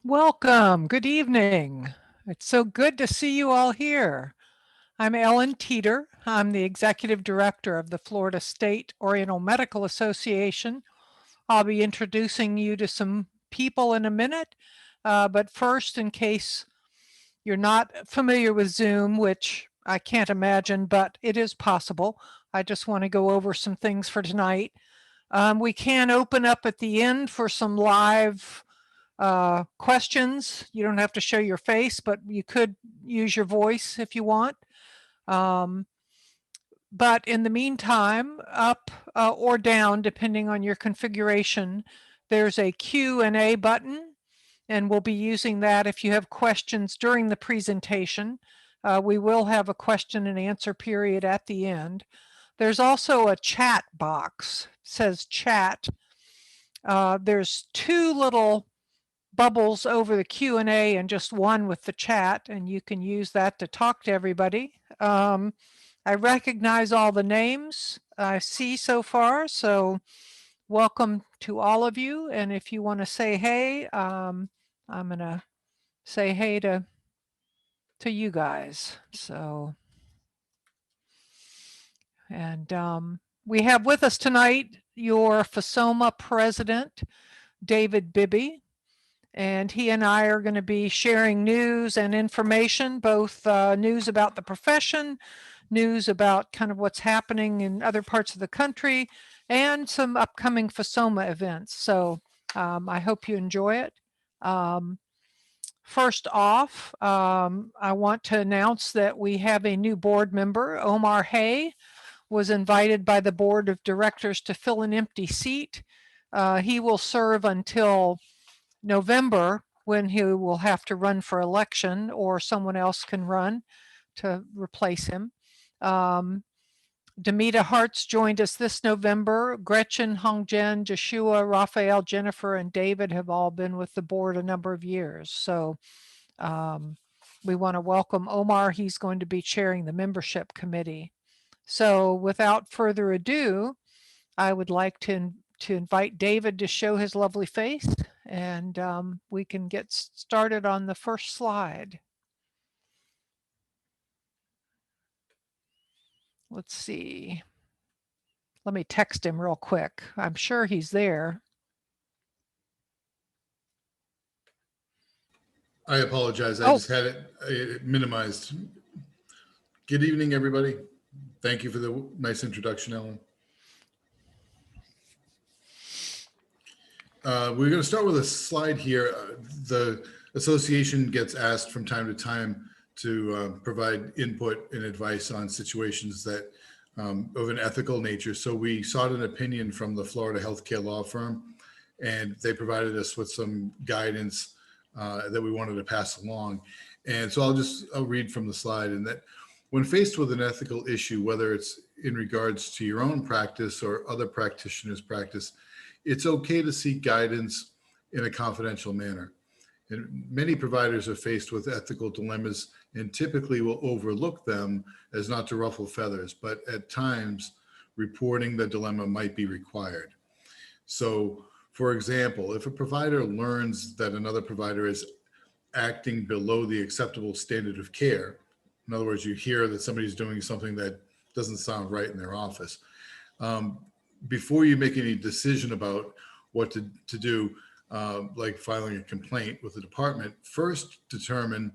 Welcome. Good evening. It's so good to see you all here. I'm Ellen Teeter. I'm the Executive Director of the Florida State Oriental Medical Association. I'll be introducing you to some people in a minute, but first, in case you're not familiar with Zoom, which I can't imagine, but it is possible, I just want to go over some things for tonight. We can open up at the end for some live questions. You don't have to show your face, but you could use your voice if you want. But in the meantime, up or down, depending on your configuration, there's a Q&A button, and we'll be using that if you have questions during the presentation. We will have a question and answer period at the end. There's also a chat box. It says chat. There's two little bubbles over the Q&A and just one with the chat, and you can use that to talk to everybody. I recognize all the names I see so far, so welcome to all of you. And if you want to say hey, I'm going to say hey to you guys. So, and we have with us tonight your FSOMA president, David Bibby. And he and I are going to be sharing news and information, both news about the profession, news about kind of what's happening in other parts of the country, and some upcoming FSOMA events. So I hope you enjoy it. First off, I want to announce that we have a new board member. Omar Hay was invited by the board of directors to fill an empty seat. He will serve until November, when he will have to run for election, or someone else can run to replace him. Demita Hartz joined us this November. Gretchen, Hongjen, Joshua, Raphael, Jennifer, and David have all been with the board a number of years. So we want to welcome Omar. He's going to be chairing the membership committee. So without further ado, I would like to invite David to show his lovely face, and we can get started on the first slide. Let's see. Let me text him real quick. I'm sure he's there. I apologize. I just had it minimized. Good evening, everybody. Thank you for the nice introduction, Ellen. We're going to start with a slide here. The association gets asked from time to time to provide input and advice on situations that of an ethical nature. So we sought an opinion from the Florida healthcare law firm, and they provided us with some guidance that we wanted to pass along. And so I'll read from the slide, and that when faced with an ethical issue, whether it's in regards to your own practice or other practitioners' practice, it's okay to seek guidance in a confidential manner. And many providers are faced with ethical dilemmas and typically will overlook them as not to ruffle feathers, but at times reporting the dilemma might be required. So, for example, if a provider learns that another provider is acting below the acceptable standard of care, in other words, you hear that somebody's doing something that doesn't sound right in their office, before you make any decision about what to do, like filing a complaint with the department, first determine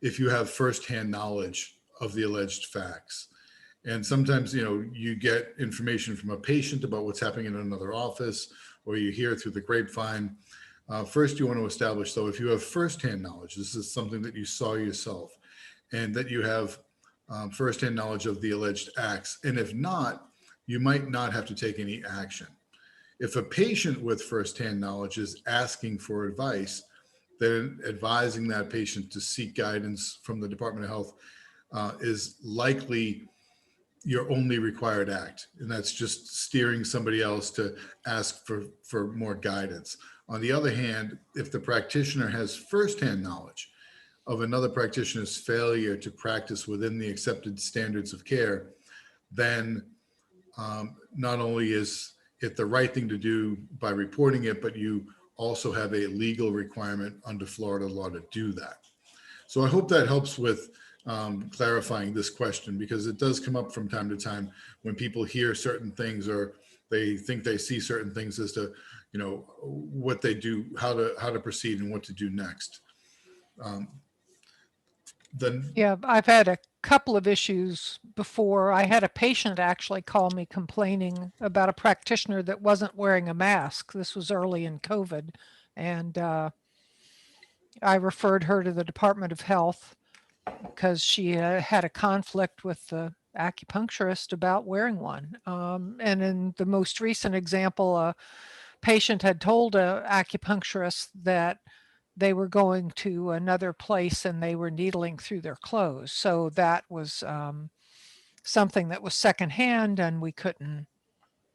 if you have firsthand knowledge of the alleged facts. And sometimes, you get information from a patient about what's happening in another office, or you hear through the grapevine. First, you want to establish, though, if you have firsthand knowledge, this is something that you saw yourself, and that you have firsthand knowledge of the alleged acts. And if not, you might not have to take any action. If a patient with firsthand knowledge is asking for advice, then advising that patient to seek guidance from the Department of Health is likely your only required act. And that's just steering somebody else to ask for more guidance. On the other hand, if the practitioner has firsthand knowledge of another practitioner's failure to practice within the accepted standards of care, then not only is it the right thing to do by reporting it, but you also have a legal requirement under Florida law to do that. So I hope that helps with clarifying this question, because it does come up from time to time when people hear certain things or they think they see certain things as to, you know, what they do, how to proceed and what to do next. Yeah, I've had a couple of issues before. I had a patient actually call me complaining about a practitioner that wasn't wearing a mask. This was early in COVID. And I referred her to the Department of Health because she had a conflict with the acupuncturist about wearing one. And in the most recent example, a patient had told a acupuncturist that they were going to another place and they were needling through their clothes. So that was something that was secondhand, and we couldn't,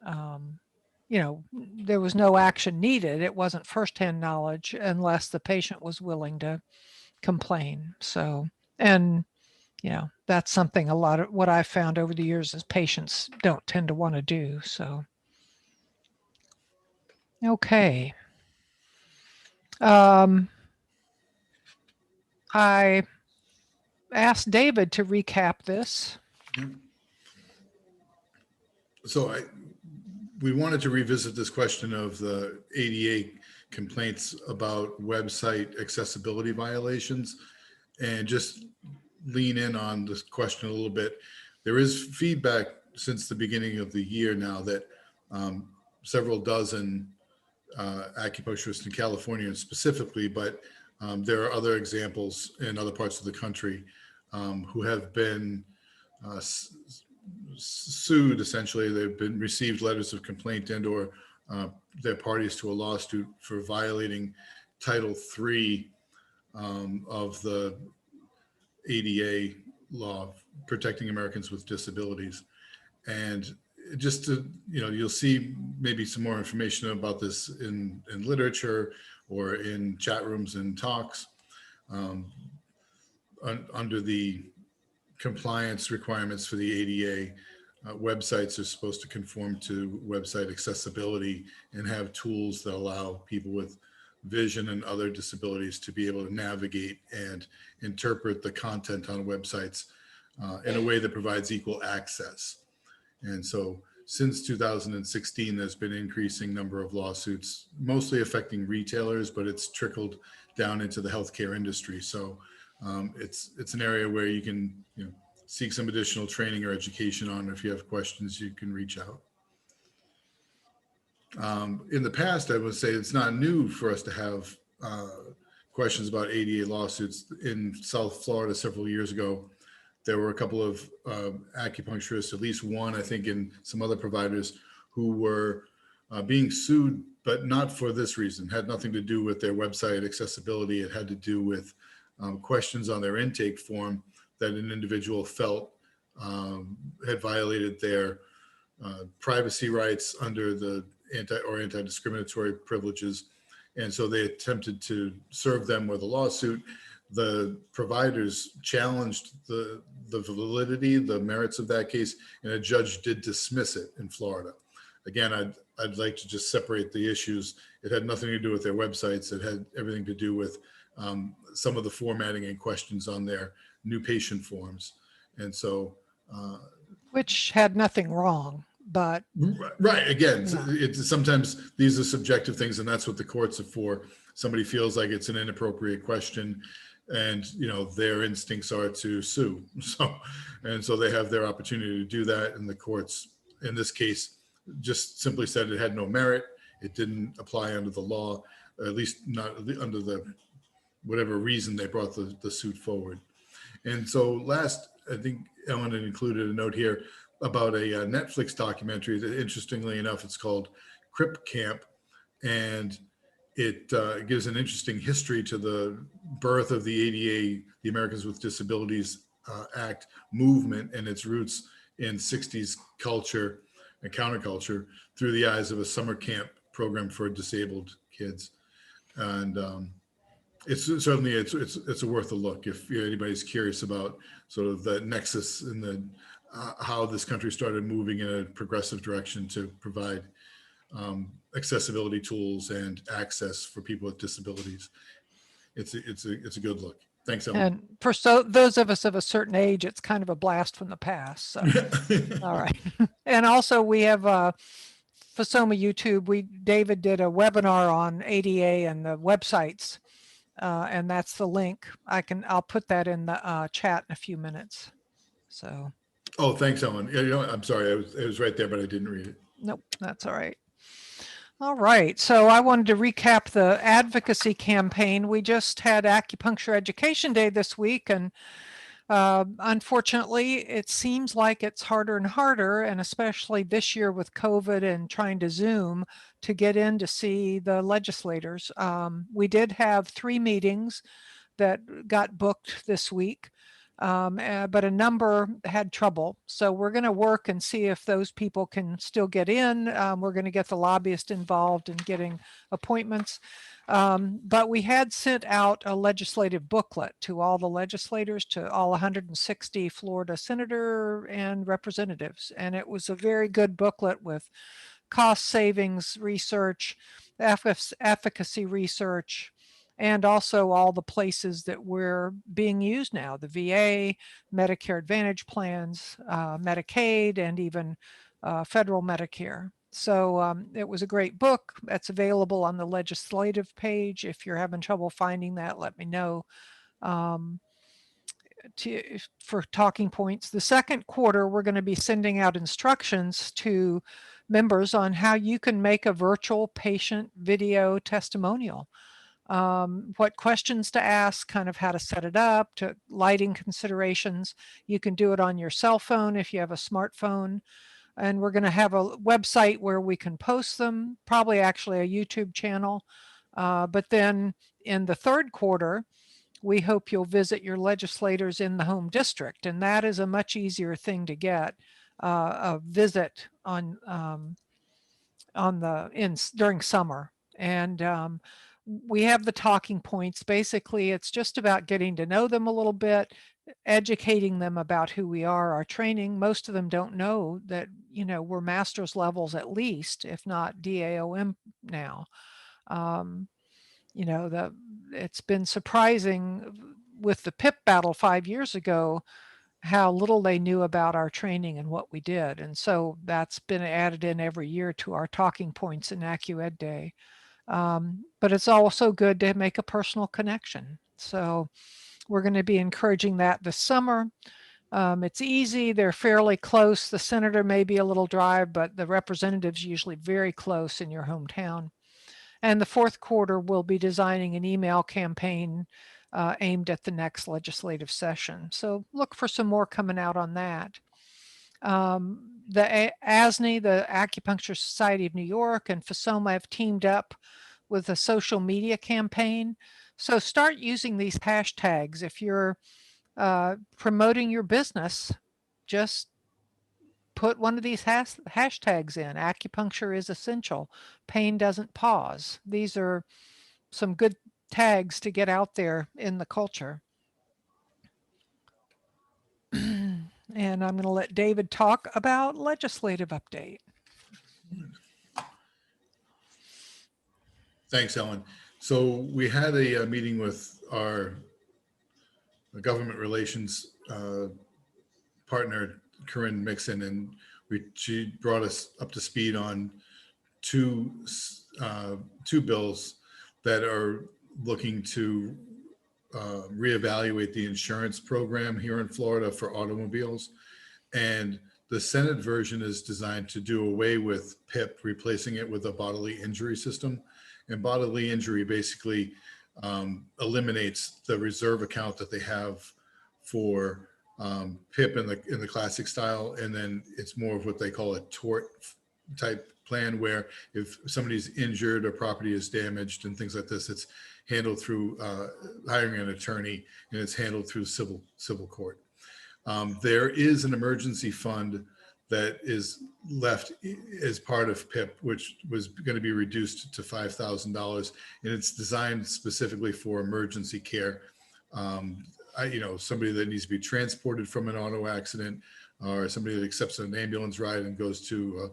you know, there was no action needed. It wasn't firsthand knowledge unless the patient was willing to complain. So, and you know, that's something a lot of what I've found over the years is patients don't tend to want to do. So, okay. I asked David to recap this. So we wanted to revisit this question of the ADA complaints about website accessibility violations and just lean in on this question a little bit. There is feedback since the beginning of the year now that several dozen acupuncturists in California specifically, but there are other examples in other parts of the country who have been sued. Essentially, they've been received letters of complaint and or they're parties to a lawsuit for violating Title III of the ADA law protecting Americans with disabilities. And just to, you know, you'll see maybe some more information about this in literature or in chat rooms and talks under the compliance requirements for the ADA. Websites are supposed to conform to website accessibility and have tools that allow people with vision and other disabilities to be able to navigate and interpret the content on websites in a way that provides equal access. And so since 2016, there's been an increasing number of lawsuits, mostly affecting retailers, but it's trickled down into the healthcare industry. So it's an area where you can, you know, seek some additional training or education on. If you have questions, you can reach out. In the past, I would say it's not new for us to have questions about ADA lawsuits. In South Florida several years ago, there were a couple of acupuncturists, at least one, I think, and some other providers who were being sued, but not for this reason. Had nothing to do with their website accessibility. It had to do with questions on their intake form that an individual felt had violated their privacy rights under the anti-discriminatory privileges. And so they attempted to serve them with a lawsuit. The providers challenged the validity, the merits of that case, and a judge did dismiss it in Florida. Again, I'd like to just separate the issues. It had nothing to do with their websites. It had everything to do with some of the formatting and questions on their new patient forms. And so which had nothing wrong, but right, again, yeah. it's sometimes these are subjective things, and that's what the courts are for. Somebody feels like it's an inappropriate question, and you know their instincts are to sue. So they have their opportunity to do that, and the courts in this case just simply said it had no merit. It didn't apply under the law, or at least not under the whatever reason they brought the suit forward. And so last, I think Ellen had included a note here about a Netflix documentary that, interestingly enough, it's called Crip Camp, and it gives an interesting history to the birth of the ADA, the Americans with Disabilities Act movement, and its roots in 60s culture and counterculture through the eyes of a summer camp program for disabled kids. And it's certainly it's worth a look if anybody's curious about sort of the nexus and the how this country started moving in a progressive direction to provide accessibility tools and access for people with disabilities. It's a good look. Thanks, Ellen. And for those of us of a certain age, it's kind of a blast from the past. So, all right. And also we have FSOMA YouTube. David did a webinar on ADA and the websites, and that's the link. I'll put that in the chat in a few minutes. So. Oh, thanks, Ellen. Yeah, I'm sorry. It was right there, but I didn't read it. Nope, that's all right. All right, so I wanted to recap the advocacy campaign. We just had Acupuncture Education Day this week, and unfortunately, it seems like it's harder and harder, and especially this year with COVID and trying to Zoom to get in to see the legislators. We did have 3 meetings that got booked this week. But a number had trouble. So we're going to work and see if those people can still get in. We're going to get the lobbyist involved in getting appointments. But we had sent out a legislative booklet to all the legislators, to all 160 Florida senator and representatives. And it was a very good booklet with cost savings research, efficacy research, and also all the places that we're being used now, the VA, Medicare Advantage plans, Medicaid, and even federal Medicare. So it was a great book that's available on the legislative page. If you're having trouble finding that, let me know. For talking points. The second quarter, we're going to be sending out instructions to members on how you can make a virtual patient video testimonial. What questions to ask, kind of how to set it up, to lighting considerations. You can do it on your cell phone if you have a smartphone. And we're going to have a website where we can post them, probably actually a YouTube channel. But then in the third quarter, we hope you'll visit your legislators in the home district. And that is a much easier thing to get a visit on during summer. And we have the talking points. Basically, it's just about getting to know them a little bit, educating them about who we are, our training. Most of them don't know that, we're master's levels at least, if not DAOM now. It's been surprising with the PIP battle 5 years ago, how little they knew about our training and what we did. And so that's been added in every year to our talking points in AccuEd Day. But it's also good to make a personal connection. So we're going to be encouraging that this summer. It's easy. They're fairly close. The senator may be a little drive, but the representative's usually very close in your hometown. And the fourth quarter, we'll be designing an email campaign aimed at the next legislative session. So look for some more coming out on that. The ASNI, the Acupuncture Society of New York, and FSOMA have teamed up with a social media campaign. So start using these hashtags. If you're promoting your business, just put one of these hashtags in. Acupuncture is essential. Pain doesn't pause. These are some good tags to get out there in the culture. And I'm going to let David talk about legislative update. Thanks, Ellen. So we had a meeting with our government relations partner, Corinne Mixon, and she brought us up to speed on two bills that are looking to reevaluate the insurance program here in Florida for automobiles. And the Senate version is designed to do away with PIP, replacing it with a bodily injury system. And bodily injury basically eliminates the reserve account that they have for PIP in the classic style, and then it's more of what they call a tort type plan, where if somebody's injured or property is damaged and things like this, it's handled through hiring an attorney, and it's handled through civil court. There is an emergency fund that is left as part of PIP, which was going to be reduced to $5,000, and it's designed specifically for emergency care. Somebody that needs to be transported from an auto accident, or somebody that accepts an ambulance ride and goes to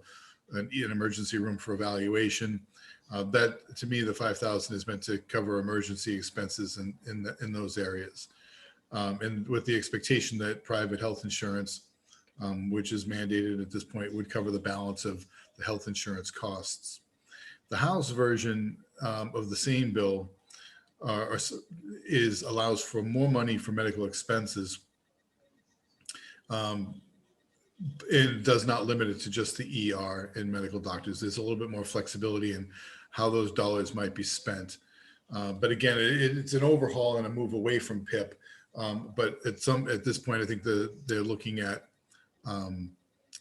an emergency room for evaluation. That, to me, the 5,000 is meant to cover emergency expenses in those areas. And with the expectation that private health insurance, which is mandated at this point, would cover the balance of the health insurance costs. The House version of the same bill allows for more money for medical expenses. It does not limit it to just the ER and medical doctors. There's a little bit more flexibility in how those dollars might be spent. But again, it's an overhaul and a move away from PIP. But at this point, I think they're looking at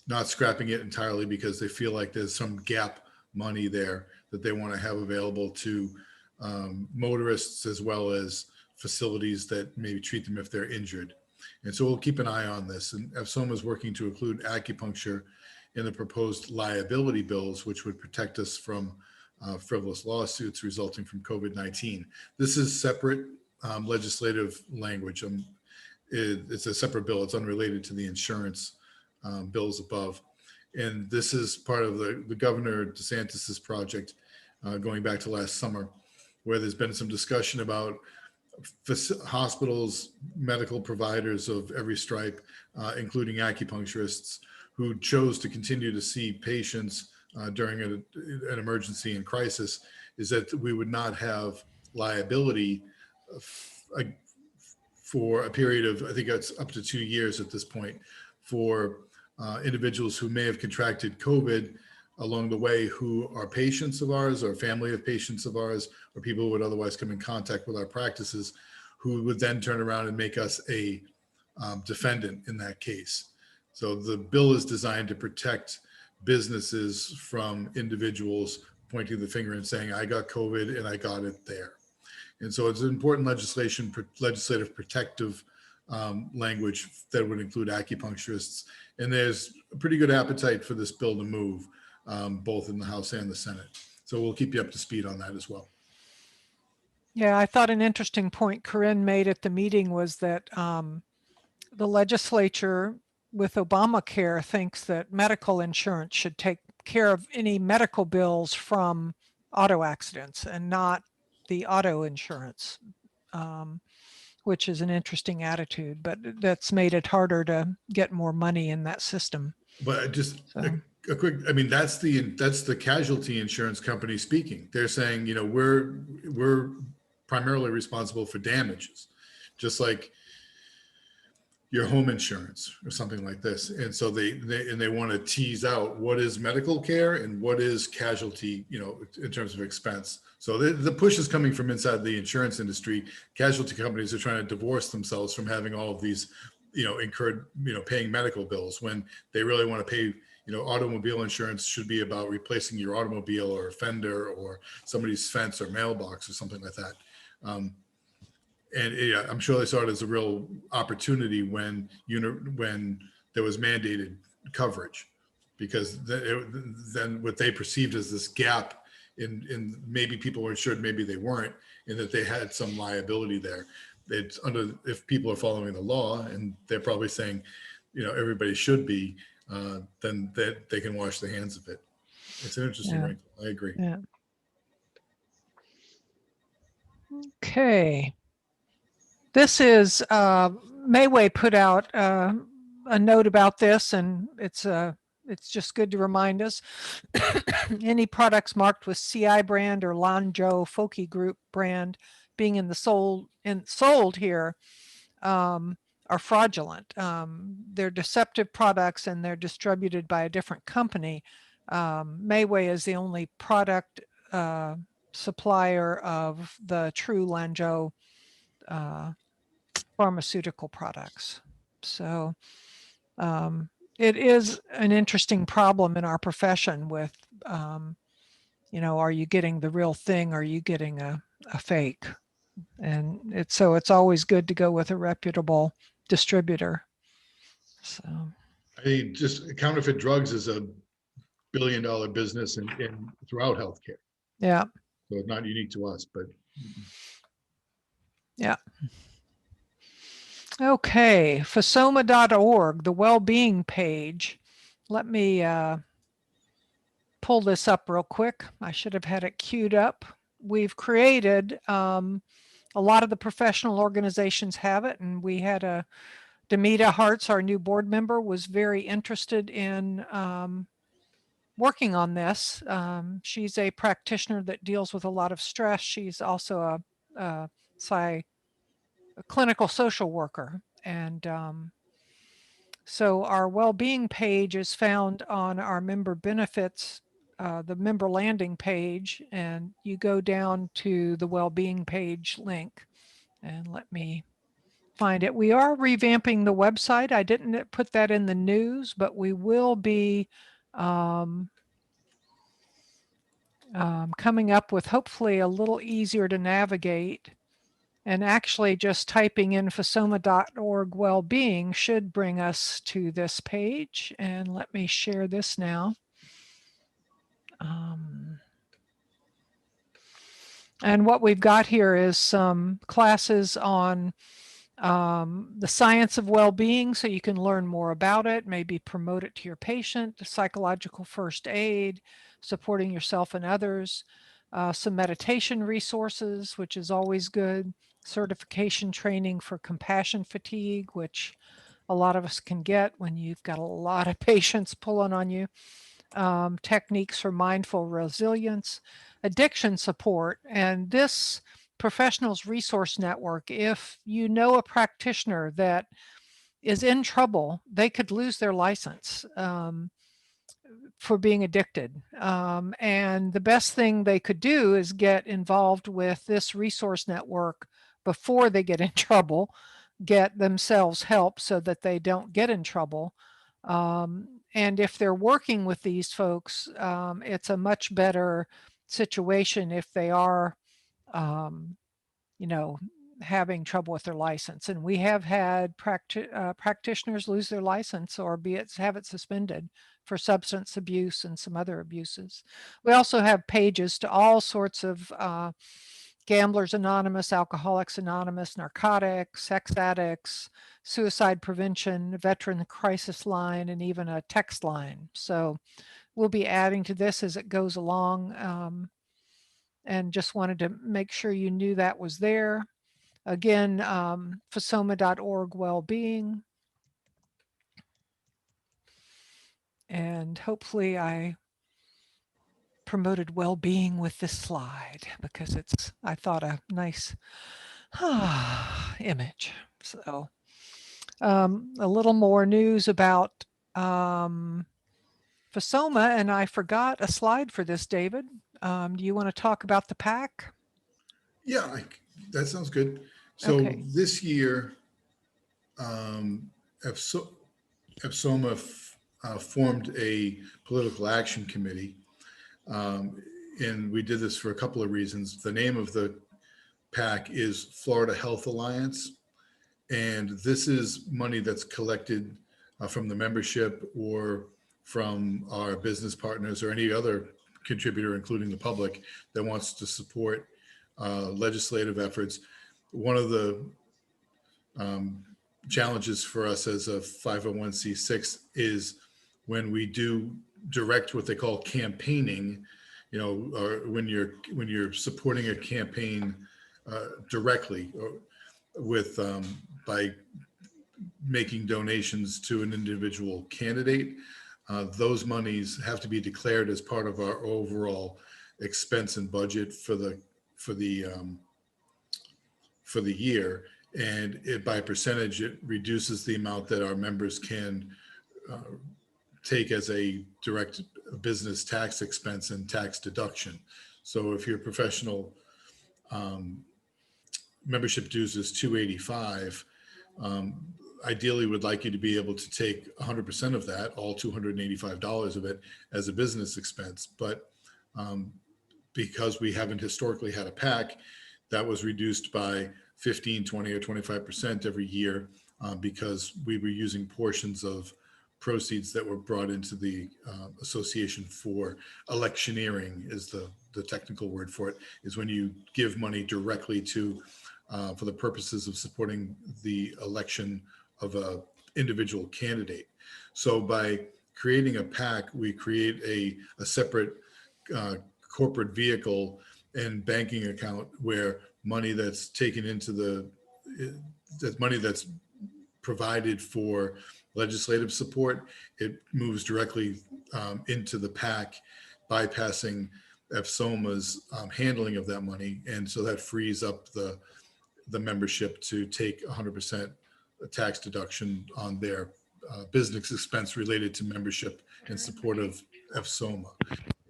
not scrapping it entirely because they feel like there's some gap money there that they want to have available to motorists as well as facilities that maybe treat them if they're injured. And so we'll keep an eye on this. And FSOMA is working to include acupuncture in the proposed liability bills, which would protect us from frivolous lawsuits resulting from COVID-19. This is separate legislative language. It's a separate bill. It's unrelated to the insurance bills above. And this is part of the Governor DeSantis's project going back to last summer, where there's been some discussion about hospitals, medical providers of every stripe, including acupuncturists, who chose to continue to see patients during an emergency and crisis, is that we would not have liability for a period of, I think it's up to 2 years at this point, for individuals who may have contracted COVID along the way, who are patients of ours or family of patients of ours, or people who would otherwise come in contact with our practices, who would then turn around and make us a defendant in that case. So the bill is designed to protect businesses from individuals pointing the finger and saying, I got COVID and I got it there. And so it's an important legislative protective language that would include acupuncturists. And there's a pretty good appetite for this bill to move, both in the House and the Senate. So we'll keep you up to speed on that as well. Yeah, I thought an interesting point Corinne made at the meeting was that the legislature with Obamacare thinks that medical insurance should take care of any medical bills from auto accidents and not the auto insurance, which is an interesting attitude, but that's made it harder to get more money in that system. But just a quick, I mean, that's the casualty insurance company speaking. They're saying, you know, we're primarily responsible for damages, just like your home insurance or something like this. And so they want to tease out what is medical care and what is casualty, you know, in terms of expense. So the push is coming from inside the insurance industry. Casualty companies are trying to divorce themselves from having all of these, you know, incurred, you know, paying medical bills, when they really want to pay, you know, automobile insurance should be about replacing your automobile or a fender or somebody's fence or mailbox or something like that. And yeah, I'm sure they saw it as a real opportunity when there was mandated coverage, because then what they perceived as this gap in maybe people were insured, maybe they weren't, and that they had some liability there. It's if people are following the law, and they're probably saying, you know, everybody should be, then they can wash their hands of it. It's an interesting wrinkle. I agree. Yeah. Okay. This is, Mayway put out a note about this, and it's just good to remind us. Any products marked with CI brand or Lanzhou Foki Group brand being in the sold here are fraudulent. They're deceptive products, and they're distributed by a different company. Mayway is the only product supplier of the true Lanzhou pharmaceutical products. So it is an interesting problem in our profession with, you know, are you getting the real thing? Or are you getting a fake? And it's always good to go with a reputable distributor. So I mean, just counterfeit drugs is a billion-dollar business in throughout healthcare. Yeah. So it's not unique to us, but yeah. Okay, FSOMA.org, the well-being page. Let me pull this up real quick. I should have had it queued up. We've created, a lot of the professional organizations have it, and we had Demita Hartz, our new board member, was very interested in working on this. She's a practitioner that deals with a lot of stress. She's also a clinical social worker. And so our well-being page is found on our member benefits, the member landing page, and you go down to the well-being page link. And let me find it. We are revamping the website. I didn't put that in the news, but we will be coming up with hopefully a little easier to navigate. And actually just typing in FSOMA.org well-being should bring us to this page. And let me share this now. And what we've got here is some classes on the science of well-being, so you can learn more about it, maybe promote it to your patient, psychological first aid, supporting yourself and others, some meditation resources, which is always good, certification training for compassion fatigue, which a lot of us can get when you've got a lot of patients pulling on you, techniques for mindful resilience, addiction support, and this professionals resource network, if you know a practitioner that is in trouble, they could lose their license for being addicted. And the best thing they could do is get involved with this resource network before they get in trouble, get themselves help so that they don't get in trouble. And if they're working with these folks, it's a much better situation if they are having trouble with their license. And we have had practitioners lose their license or have it suspended for substance abuse and some other abuses. We also have pages to all sorts of Gamblers Anonymous, Alcoholics Anonymous, narcotics, sex addicts, suicide prevention, veteran crisis line, and even a text line. So we'll be adding to this as it goes along. And just wanted to make sure you knew that was there. Again, FSOMA.org well-being. And hopefully I promoted well-being with this slide because it's, I thought, a nice image. So a little more news about FSOMA, and I forgot a slide for this, David. Do you want to talk about the PAC? Yeah, that sounds good. So Okay. this year, FSOMA formed a political action committee. And we did this for a couple of reasons. The name of the PAC is Florida Health Alliance. And this is money that's collected from the membership or from our business partners or any other contributor, including the public, that wants to support legislative efforts. One of the challenges for us as a 501c6 is when we do direct what they call campaigning, or when you're supporting a campaign directly or with by making donations to an individual candidate, those monies have to be declared as part of our overall expense and budget for the year. And by percentage, it reduces the amount that our members can take as a direct business tax expense and tax deduction. So if your professional membership dues is $285, ideally would like you to be able to take 100% of that, all $285 of it, as a business expense. But because we haven't historically had a PAC, that was reduced by 15, 20, or 25% every year because we were using portions of proceeds that were brought into the association for electioneering, is the technical word for it, is when you give money directly to for the purposes of supporting the election of a individual candidate. So by creating a PAC, we create a separate corporate vehicle and banking account where money that's taken into that money that's provided for legislative support, it moves directly into the PAC, bypassing FSOMA's handling of that money. And so that frees up the membership to take 100% tax deduction on their business expense related to membership in support of FSOMA.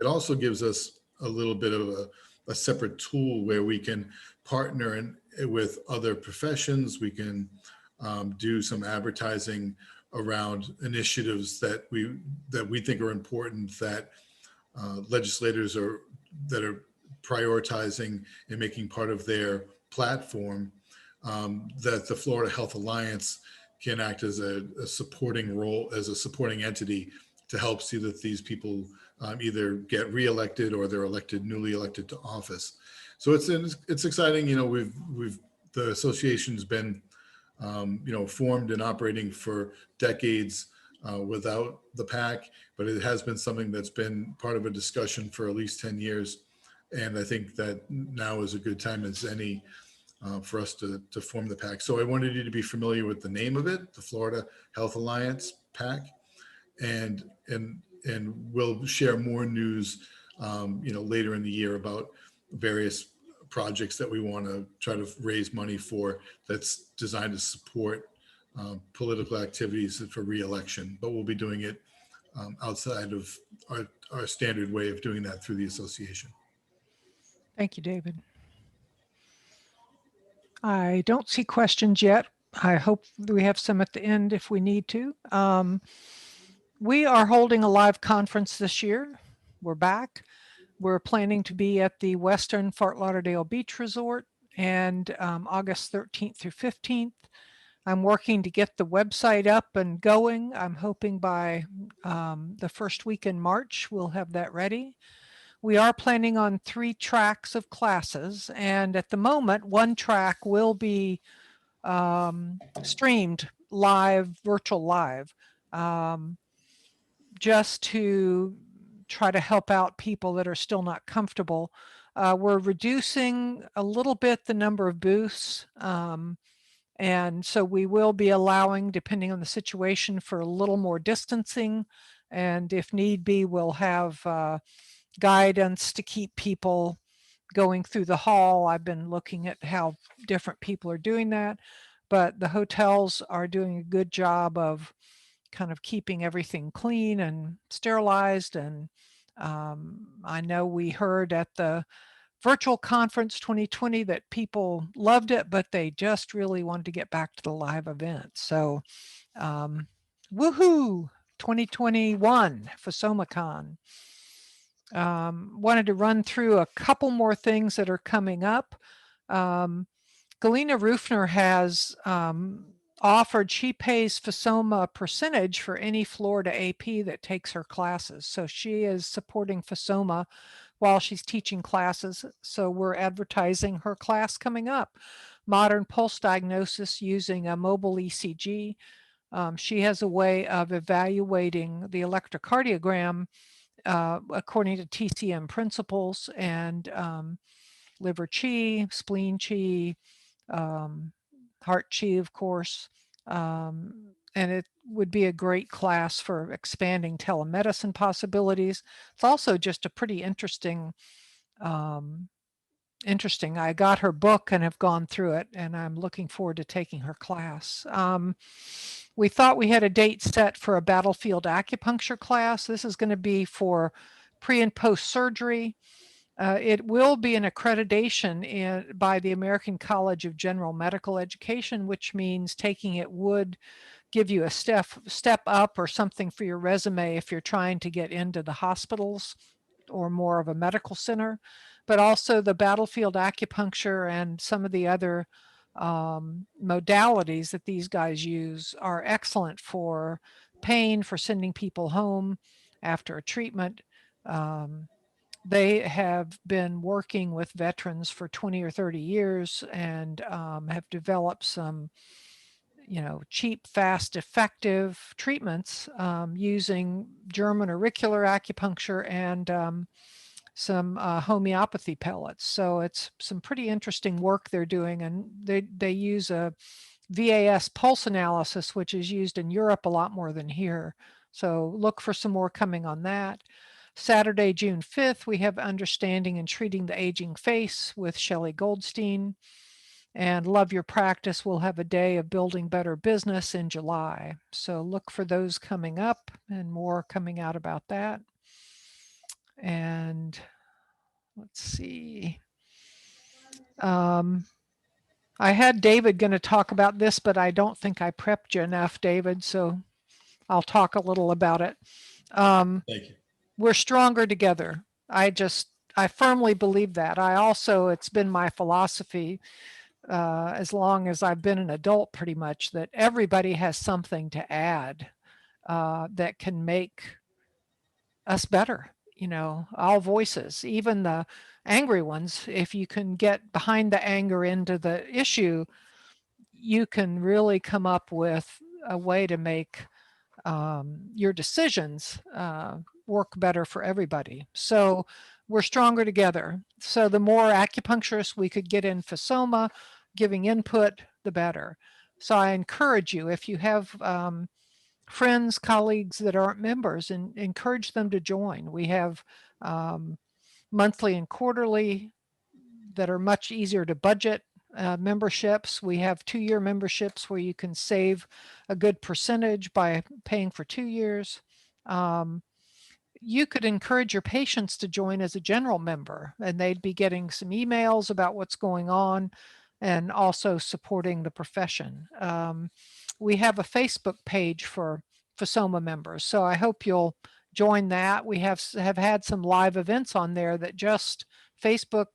It also gives us a little bit of a separate tool where we can partner with other professions. We can do some advertising around initiatives that we think are important, that legislators are prioritizing and making part of their platform, that the Florida Health Alliance can act as a supporting role, as a supporting entity to help see that these people either get reelected or they're newly elected to office. So it's exciting. The association's been formed and operating for decades without the PAC, but it has been something that's been part of a discussion for at least 10 years. And I think that now is a good time as any for us to form the PAC. So I wanted you to be familiar with the name of it, the Florida Health Alliance PAC, and we'll share more news, later in the year about various projects that we want to try to raise money for, that's designed to support political activities for re-election. But we'll be doing it outside of our standard way of doing that through the association. Thank you, David. I don't see questions yet. I hope we have some at the end if we need to. We are holding a live conference this year. We're back. We're planning to be at the Western Fort Lauderdale Beach Resort and August 13th through 15th. I'm working to get the website up and going. I'm hoping by the first week in March, we'll have that ready. We are planning on 3 tracks of classes, and at the moment, one track will be streamed live, virtual live, just to try to help out people that are still not comfortable. We're reducing a little bit the number of booths, and so we will be allowing, depending on the situation, for a little more distancing, and if need be, we'll have guidance to keep people going through the hall. I've been looking at how different people are doing that, but the hotels are doing a good job of kind of keeping everything clean and sterilized. And I know we heard at the virtual conference 2020 that people loved it, but they just really wanted to get back to the live event. So woohoo, 2021 FSOMACon. Wanted to run through a couple more things that are coming up. Galena Rufner has offered, she pays FSOMA percentage for any Florida AP that takes her classes. So she is supporting FSOMA while she's teaching classes. So we're advertising her class coming up, Modern Pulse Diagnosis using a mobile ECG. She has a way of evaluating the electrocardiogram according to TCM principles, and liver chi, spleen chi, heart chi, of course. And it would be a great class for expanding telemedicine possibilities. It's also just a pretty interesting. I got her book and have gone through it, and I'm looking forward to taking her class. We thought we had a date set for a battlefield acupuncture class. This is going to be for pre and post surgery. It will be an accreditation by the American College of General Medical Education, which means taking it would give you a step up or something for your resume if you're trying to get into the hospitals or more of a medical center. But also the battlefield acupuncture and some of the other modalities that these guys use are excellent for pain, for sending people home after a treatment. They have been working with veterans for 20 or 30 years and have developed some cheap, fast, effective treatments using German auricular acupuncture and some homeopathy pellets. So it's some pretty interesting work they're doing, and they use a VAS pulse analysis, which is used in Europe a lot more than here. So look for some more coming on that. Saturday, June 5th, we have Understanding and Treating the Aging Face with Shelley Goldstein. And Love Your Practice will have a day of building better business in July. So look for those coming up and more coming out about that. And let's see. I had David going to talk about this, but I don't think I prepped you enough, David. So I'll talk a little about it. Thank you. We're stronger together. I firmly believe that. It's been my philosophy as long as I've been an adult, pretty much, that everybody has something to add that can make us better. All voices, even the angry ones, if you can get behind the anger into the issue, you can really come up with a way to make your decisions work better for everybody. So we're stronger together. So the more acupuncturists we could get in FSOMA giving input, the better. So I encourage you, if you have friends, colleagues that aren't members, and encourage them to join. We have monthly and quarterly that are much easier to budget memberships. We have 2-year memberships where you can save a good percentage by paying for 2 years. You could encourage your patients to join as a general member, and they'd be getting some emails about what's going on and also supporting the profession. We have a Facebook page for FSOMA members, so I hope you'll join that. We have had some live events on there that just Facebook,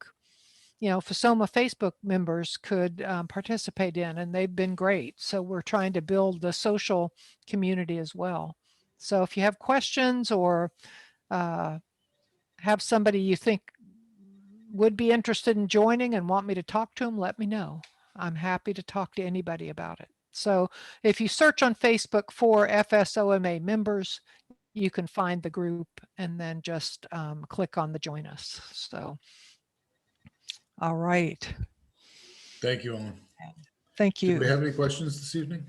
FSOMA Facebook members could participate in, and they've been great. So we're trying to build the social community as well. So if you have questions or have somebody you think would be interested in joining and want me to talk to them, let me know. I'm happy to talk to anybody about it. So if you search on Facebook for FSOMA members, you can find the group and then just click on the join us. So, all right. Thank you, Ellen. Thank Do we you. have any questions this evening?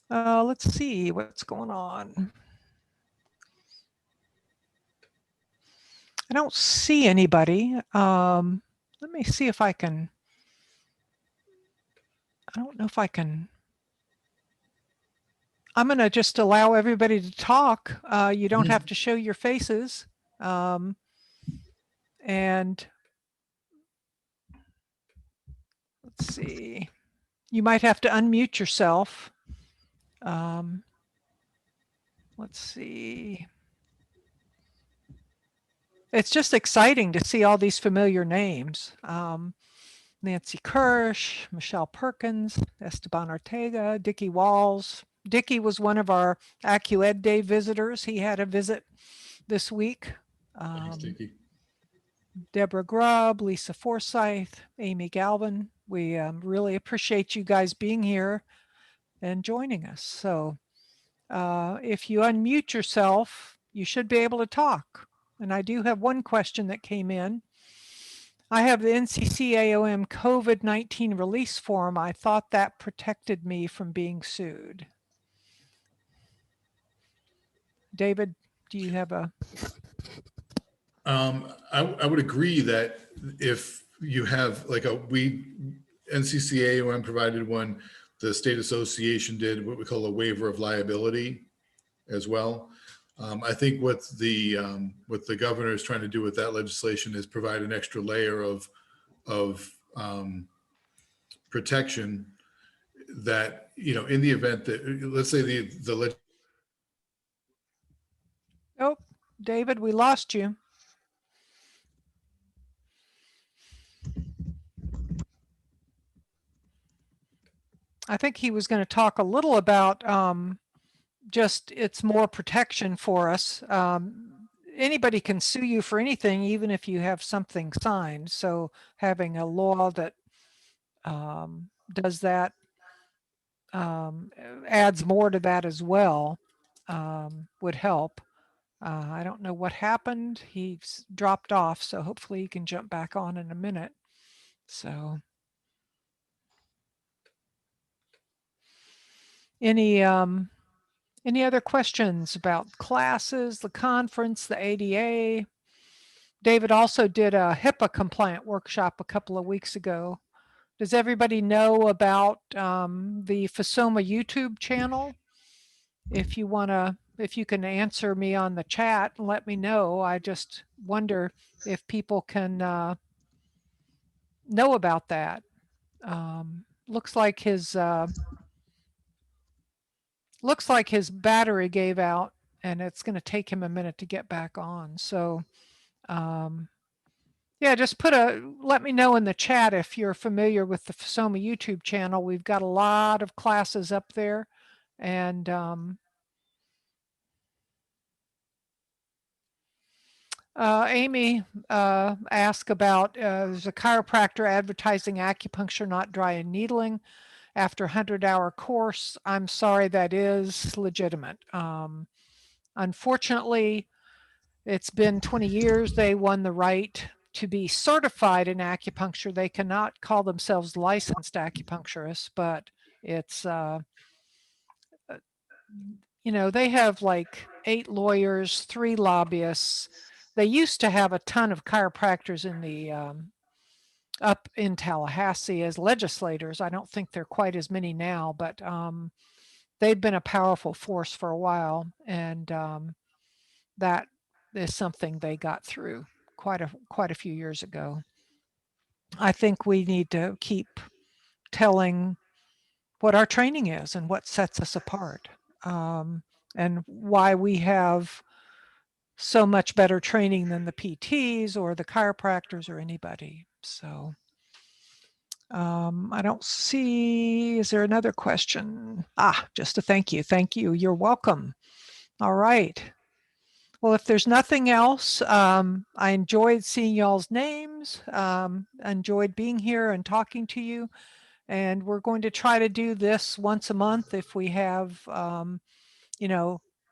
Let's see what's going on. I don't see anybody. Let me see if I can. I don't know if I can. I'm going to just allow everybody to talk. You don't have to show your faces. And let's see. You might have to unmute yourself. Let's see. It's just exciting to see all these familiar names. Nancy Kirsch, Michelle Perkins, Esteban Ortega, Dickie Walls. Dickie was one of our AccuEd Day visitors. He had a visit this week. Thanks, Dickie. Deborah Grubb, Lisa Forsyth, Amy Galvin. We really appreciate you guys being here and joining us. So if you unmute yourself, you should be able to talk. And I do have one question that came in. I have the NCCAOM COVID-19 release form. I thought that protected me from being sued. David, do you have a... I would agree that if you have like NCCAOM provided one, the state association did what we call a waiver of liability as well. I think what the governor is trying to do with that legislation is provide an extra layer of protection that, in the event that, let's say the Oh, David, we lost you. I think he was going to talk a little about just it's more protection for us. Anybody can sue you for anything, even if you have something signed. So having a law that does that adds more to that as well, would help. I don't know what happened. He's dropped off, so hopefully he can jump back on in a minute. So any other questions about classes, the conference, the ADA? David also did a HIPAA compliant workshop a couple of weeks ago. Does everybody know about the FSOMA YouTube channel? If you can answer me on the chat and let me know. I just wonder if people can know about that. Looks like his battery gave out, and it's going to take him a minute to get back on. So yeah, just let me know in the chat if you're familiar with the FSOMA YouTube channel. We've got a lot of classes up there, and Amy asked about there's a chiropractor advertising acupuncture, not dry and needling, after 100-hour course. I'm sorry, that is legitimate. Unfortunately, it's been 20 years. They won the right to be certified in acupuncture. They cannot call themselves licensed acupuncturists, but it's, they have like 8 lawyers, 3 lobbyists. They used to have a ton of chiropractors in the up in Tallahassee as legislators. I don't think they're quite as many now, but they've been a powerful force for a while, and that is something they got through quite a few years ago. I think we need to keep telling what our training is and what sets us apart, and why we have so much better training than the PTs or the chiropractors or anybody. So I don't see, is there another question? Just a thank you. Thank you. You're welcome. All right. Well, if there's nothing else, I enjoyed seeing y'all's names, enjoyed being here and talking to you. And we're going to try to do this once a month if we have,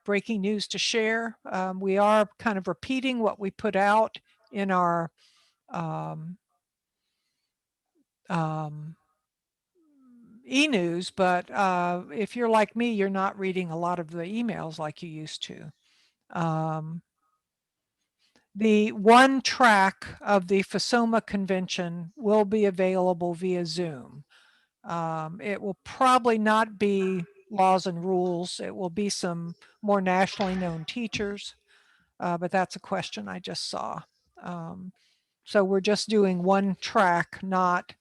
breaking news to share. We are kind of repeating what we put out in our e-news, but if you're like me, you're not reading a lot of the emails like you used to. The one track of the FSOMA convention will be available via Zoom. It will probably not be laws and rules. It will be some more nationally known teachers, but that's a question I just saw. So we're just doing one track, not,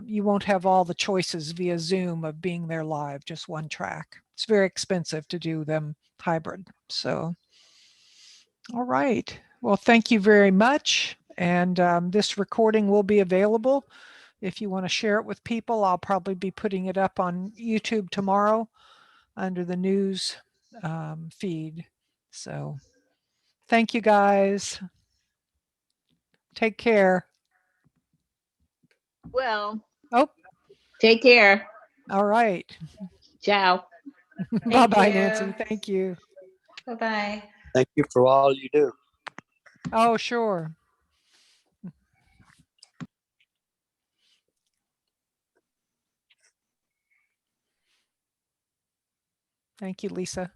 you won't have all the choices via Zoom of being there live, just one track. It's very expensive to do them hybrid. So, all right. Well, thank you very much. And this recording will be available. If you want to share it with people, I'll probably be putting it up on YouTube tomorrow under the news feed. So thank you guys. Take care. Well, Oh, take care. all right. Ciao. Bye-bye, you. Nancy. Thank you. Bye-bye. Thank you for all you do. Oh, sure. Thank you, Lisa.